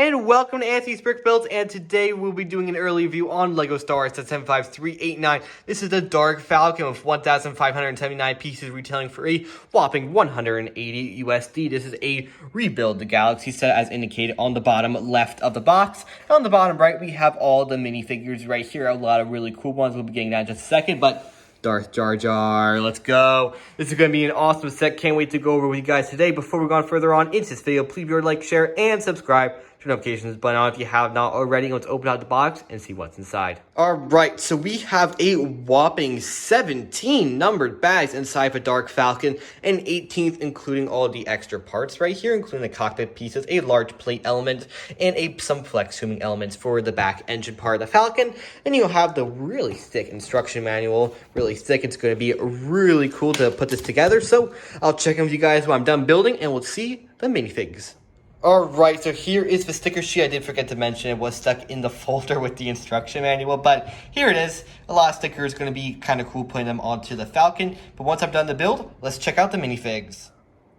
and welcome to Anthony's Brick Builds, and today we'll be doing an early review on LEGO Star Wars Set 75389. This is the Dark Falcon with 1,579 pieces retailing for a whopping 180 USD. This is a Rebuild the Galaxy set as indicated on the bottom left of the box. And on the bottom right, we have all the minifigures right here, a lot of really cool ones. We'll be getting that in just a second, but Darth Jar Jar, let's go. This is going to be an awesome set. Can't wait to go over with you guys today. Before we go on further on into this video, please be sure to like, share, and subscribe. Turn notifications button on if you have not already. Let's open out the box and see what's inside. Alright, so we have a whopping 17 numbered bags inside the Dark Falcon, and 18th including all the extra parts right here, including the cockpit pieces, a large plate element, and some flex zooming elements for the back engine part of the Falcon. And you'll have the really thick instruction manual, really thick. It's going to be really cool to put this together. So I'll check in with you guys when I'm done building, and we'll see the minifigs. Alright, so here is the sticker sheet. I did forget to mention it was stuck in the folder with the instruction manual, but here it is. A lot of stickers, going to be kind of cool putting them onto the Falcon. But once I'm done the build, let's check out the minifigs.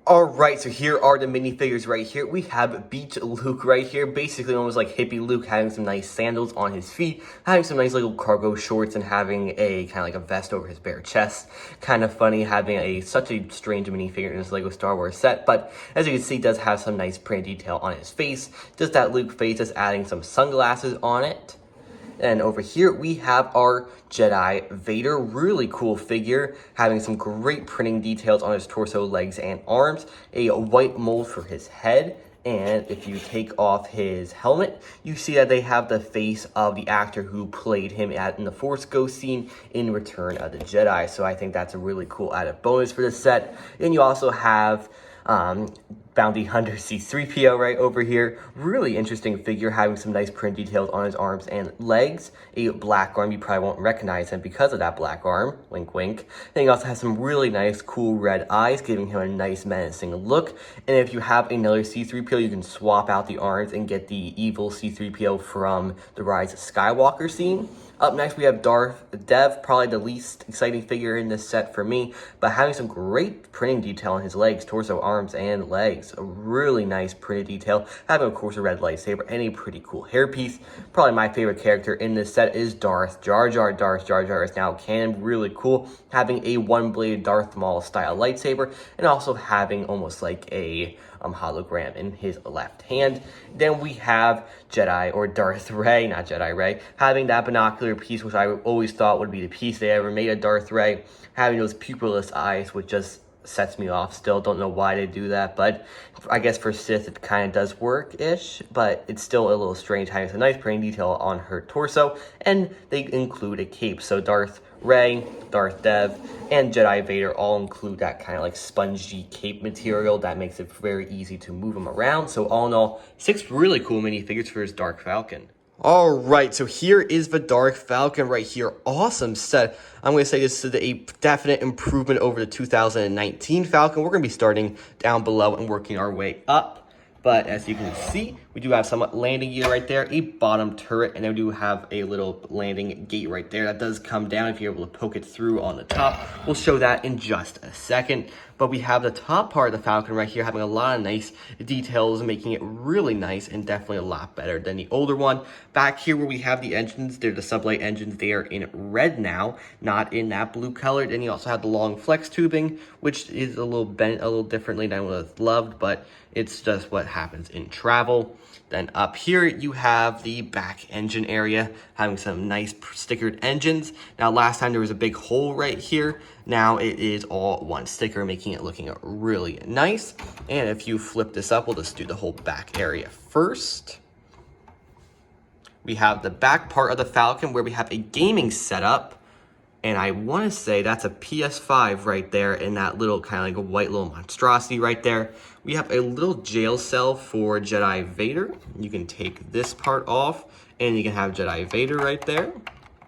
Alright, so here are the minifigures right here. We have Beach Luke right here, basically almost like hippie Luke, having some nice sandals on his feet, having some nice little cargo shorts, and having a kind of like a vest over his bare chest. Kind of funny having such a strange minifigure in this LEGO Star Wars set, but as you can see, does have some nice print detail on his face. Just that Luke face is adding some sunglasses on it. And over here, we have our Jedi Vader, really cool figure, having some great printing details on his torso, legs, and arms, a white mold for his head, and if you take off his helmet, you see that they have the face of the actor who played him in the Force Ghost scene in Return of the Jedi, so I think that's a really cool added bonus for this set. And you also have Bounty Hunter C-3PO right over here. Really interesting figure, having some nice print details on his arms and legs. A black arm, you probably won't recognize him because of that black arm. Wink, wink. And he also has some really nice, cool red eyes, giving him a nice menacing look. And if you have another C-3PO, you can swap out the arms and get the evil C-3PO from the Rise of Skywalker scene. Up next, we have Darth Dev, probably the least exciting figure in this set for me, but having some great printing detail on his legs, torso, arms, and legs. A really nice printed detail, having, of course, a red lightsaber and a pretty cool hairpiece. Probably my favorite character in this set is Darth Jar Jar. Darth Jar Jar is now canon, really cool, having a one-bladed Darth Maul style lightsaber, and also having almost like a hologram in his left hand. Then we have Jedi, or Darth Rey, not Jedi Rey, having that binocular piece, which I always thought would be the piece they ever made of Darth Rey, having those pupilless eyes, which just sets me off still. Don't know why they do that, but I guess for Sith it kind of does work-ish, but it's still a little strange having some nice printing detail on her torso, and they include a cape. So Darth Rey, Darth Dev, and Jedi Vader all include that kind of like spongy cape material that makes it very easy to move them around. So all in all, 6 really cool minifigures for his Dark Falcon. Alright, so here is the Dark Falcon right here. Awesome set. I'm going to say this is a definite improvement over the 2019 Falcon. We're going to be starting down below and working our way up. But as you can see, we do have some landing gear right there, a bottom turret, and then we do have a little landing gate right there. That does come down if you're able to poke it through on the top. We'll show that in just a second. But we have the top part of the Falcon right here having a lot of nice details, making it really nice and definitely a lot better than the older one. Back here where we have the engines, they're the sublight engines. They are in red now, not in that blue color. And you also have the long flex tubing, which is a little bent a little differently than I would have loved, but it's just what happens in travel. Then up here, you have the back engine area, having some nice stickered engines. Now, last time there was a big hole right here. Now it is all one sticker, making it looking really nice. And if you flip this up, we'll just do the whole back area first. We have the back part of the Falcon where we have a gaming setup. And I want to say that's a PS5 right there in that little kind of like a white little monstrosity right there. We have a little jail cell for Jedi Vader. You can take this part off and you can have Jedi Vader right there.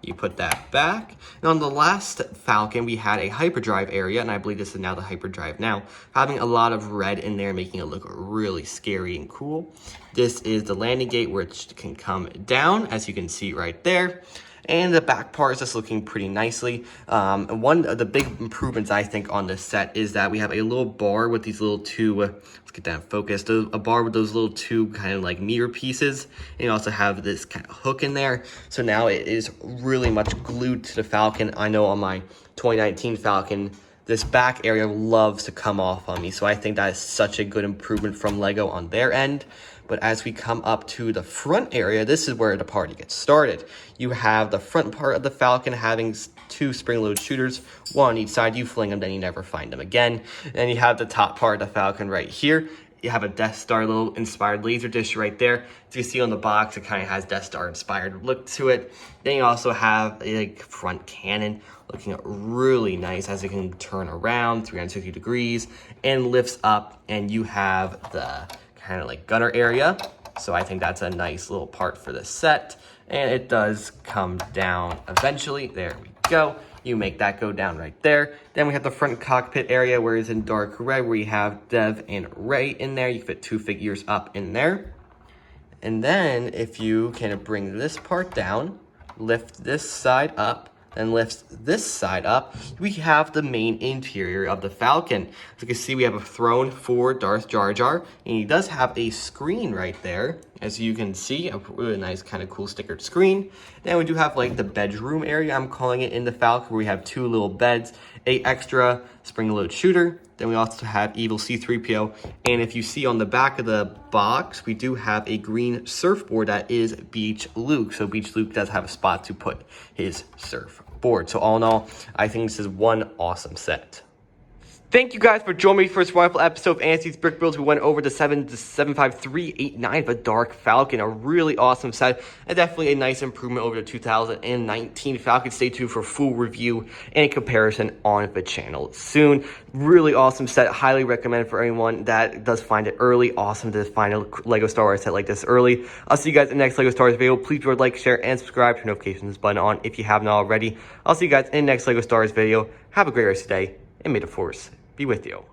You put that back. And on the last Falcon, we had a hyperdrive area, and I believe this is now the hyperdrive now, having a lot of red in there, making it look really scary and cool. This is the landing gate, which can come down, as you can see right there. And the back part is just looking pretty nicely. And one of the big improvements, I think, on this set is that we have a little bar with these little two, let's get that focused, a bar with those little two kind of like mirror pieces. And you also have this kind of hook in there. So now it is really much glued to the Falcon. I know on my 2019 Falcon, this back area loves to come off on me. So I think that is such a good improvement from LEGO on their end. But as we come up to the front area, this is where the party gets started. You have the front part of the Falcon having two spring-loaded shooters, one on each side. You fling them, then you never find them again. And you have the top part of the Falcon right here. You have a Death Star little inspired laser dish right there. As you see on the box, it kind of has Death Star inspired look to it. Then you also have a front cannon looking really nice as it can turn around 360 degrees and lifts up, and you have the kind of like gunner area. So I think that's a nice little part for the set, and it does come down eventually. There we go. You make that go down right there. Then we have the front cockpit area where it's in dark red, where you have Dev and Ray in there. You fit two figures up in there. And then if you can bring this part down, lift this side up, and lifts this side up, we have the main interior of the Falcon. As you can see, we have a throne for Darth Jar Jar, and he does have a screen right there. As you can see, a really nice kind of cool stickered screen. Then we do have like the bedroom area, I'm calling it, in the Falcon, where we have two little beds, a extra spring-loaded shooter. Then we also have Evil C-3PO. And if you see on the back of the box, we do have a green surfboard that is Beach Luke. So Beach Luke does have a spot to put his surfboard. So all in all, I think this is one awesome set. Thank you guys for joining me for this wonderful episode of Anthony's Brick Builds. We went over the 75389 for Dark Falcon, a really awesome set, and definitely a nice improvement over the 2019 Falcon. Stay tuned for full review and comparison on the channel soon. Really awesome set, highly recommend for anyone that does find it early. Awesome to find a LEGO Star Wars set like this early. I'll see you guys in the next LEGO Star Wars video. Please be sure to like, share, and subscribe. Turn notifications button on if you haven't already. I'll see you guys in the next LEGO Star Wars video. Have a great rest of the day, and may the Force be with you.